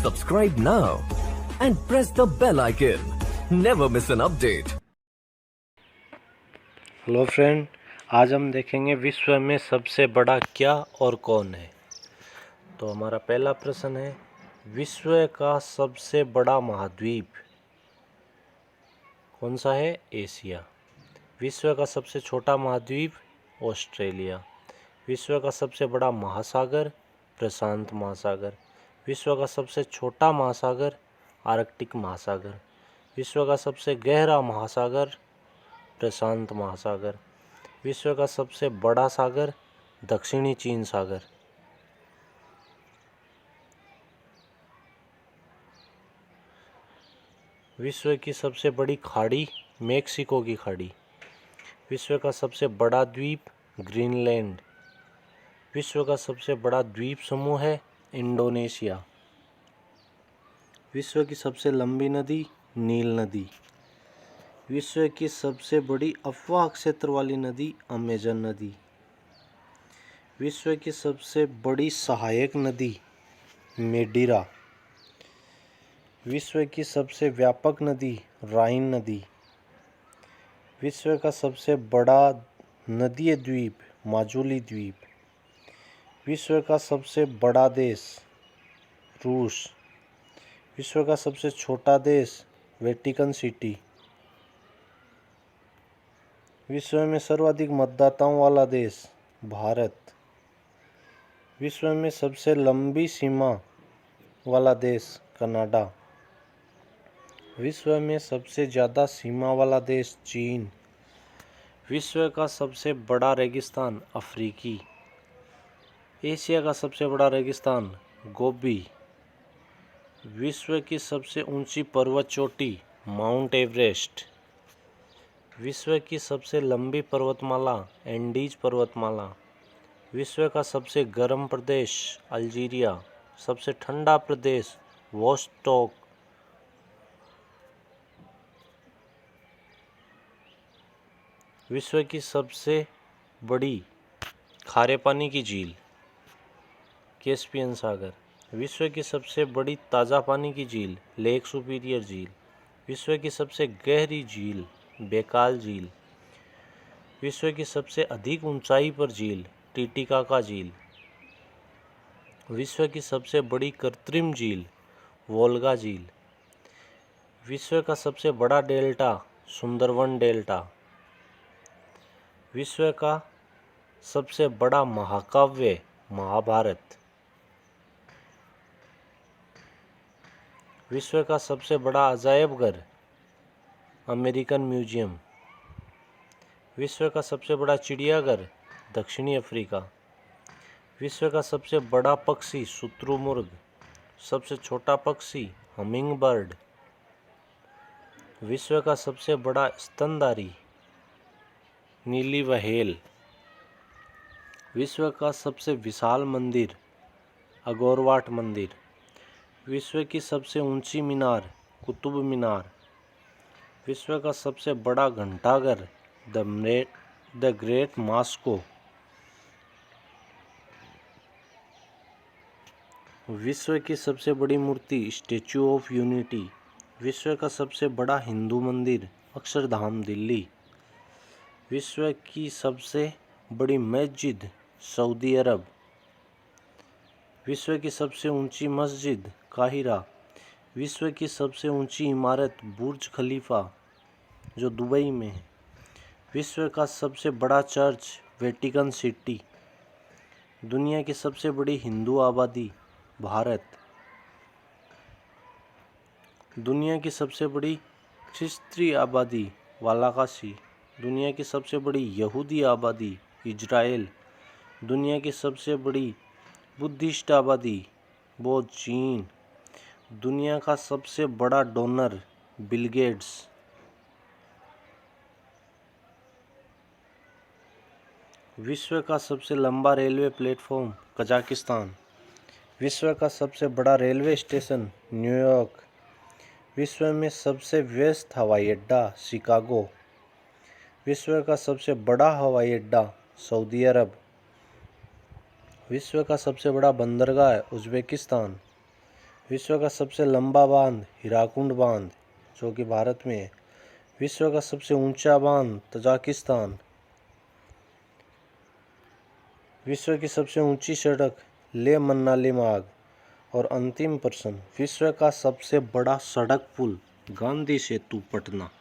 Subscribe now and press the bell icon. Never miss an update. Hello friend, आज हम देखेंगे विश्व में सबसे बड़ा क्या और कौन है। तो हमारा पहला प्रश्न है, विश्व का सबसे बड़ा महाद्वीप कौन सा है? एशिया। विश्व का सबसे छोटा महाद्वीप ऑस्ट्रेलिया। विश्व का सबसे बड़ा महासागर प्रशांत महासागर। विश्व का सबसे छोटा महासागर आर्कटिक महासागर। विश्व का सबसे गहरा महासागर प्रशांत महासागर। विश्व का सबसे बड़ा सागर दक्षिणी चीन सागर। विश्व की सबसे बड़ी खाड़ी मेक्सिको की खाड़ी। विश्व का सबसे बड़ा द्वीप ग्रीनलैंड। विश्व का सबसे बड़ा द्वीप समूह है इंडोनेशिया। विश्व की सबसे लंबी नदी नील नदी। विश्व की सबसे बड़ी अफवाह क्षेत्र वाली नदी अमेजन नदी। विश्व की सबसे बड़ी सहायक नदी मेडिरा। विश्व की सबसे व्यापक नदी राइन नदी। विश्व का सबसे बड़ा नदीय द्वीप माजुली द्वीप। विश्व का सबसे बड़ा देश रूस। विश्व का सबसे छोटा देश वेटिकन सिटी। विश्व में सर्वाधिक मतदाताओं वाला देश भारत। विश्व में सबसे लंबी सीमा वाला देश कनाडा। विश्व में सबसे ज़्यादा सीमा वाला देश चीन। विश्व का सबसे बड़ा रेगिस्तान अफ्रीकी। एशिया का सबसे बड़ा रेगिस्तान गोबी। विश्व की सबसे ऊंची पर्वत चोटी माउंट एवरेस्ट। विश्व की सबसे लंबी पर्वतमाला एंडीज पर्वतमाला। विश्व का सबसे गर्म प्रदेश अल्जीरिया। सबसे ठंडा प्रदेश वोस्टॉक। विश्व की सबसे बड़ी खारे पानी की झील कैस्पियन सागर। विश्व की सबसे बड़ी ताज़ा पानी की झील लेक सुपीरियर झील। विश्व की सबसे गहरी झील बेकाल झील। विश्व की सबसे अधिक ऊंचाई पर झील टिटिकाका झील। विश्व की सबसे बड़ी कृत्रिम झील वोल्गा झील। विश्व का सबसे बड़ा डेल्टा सुंदरवन डेल्टा। विश्व का सबसे बड़ा महाकाव्य महाभारत। विश्व का सबसे बड़ा अजायब घर अमेरिकन म्यूजियम। विश्व का सबसे बड़ा चिड़ियाघर दक्षिणी अफ्रीका। विश्व का सबसे बड़ा पक्षी शुतुरमुर्ग। सबसे छोटा पक्षी हमिंग बर्ड। विश्व का सबसे बड़ा स्तनधारी नीली व्हेल। विश्व का सबसे विशाल मंदिर अगोरवाट मंदिर। विश्व की सबसे ऊंची मीनार कुतुब मीनार। विश्व का सबसे बड़ा घंटाघर द ग्रेट मॉस्को। विश्व की सबसे बड़ी मूर्ति स्टैचू ऑफ यूनिटी। विश्व का सबसे बड़ा हिंदू मंदिर अक्षरधाम दिल्ली। विश्व की सबसे बड़ी मस्जिद सऊदी अरब। विश्व की सबसे ऊंची मस्जिद काहिरा। विश्व की सबसे ऊंची इमारत बुर्ज खलीफा जो दुबई में है। विश्व का सबसे बड़ा चर्च वेटिकन सिटी। दुनिया की सबसे बड़ी हिंदू आबादी भारत। दुनिया की सबसे बड़ी ख्रिस्ती आबादी वाराणसी। दुनिया की सबसे बड़ी यहूदी आबादी इजराइल। दुनिया की सबसे बड़ी बुद्धिस्ट आबादी बौद्ध चीन। दुनिया का सबसे बड़ा डोनर बिल गेट्स। विश्व का सबसे लंबा रेलवे प्लेटफॉर्म कजाकिस्तान। विश्व का सबसे बड़ा रेलवे स्टेशन न्यूयॉर्क। विश्व में सबसे व्यस्त हवाई अड्डा शिकागो। विश्व का सबसे बड़ा हवाई अड्डा सऊदी अरब। विश्व का सबसे बड़ा बंदरगाह उज़्बेकिस्तान। विश्व का सबसे लंबा बांध हीराकुंड बांध जो कि भारत में है। विश्व का सबसे ऊंचा बांध तजाकिस्तान। विश्व की सबसे ऊंची सड़क लेह मनाली मार्ग। और अंतिम प्रश्न, विश्व का सबसे बड़ा सड़क पुल गांधी सेतु पटना।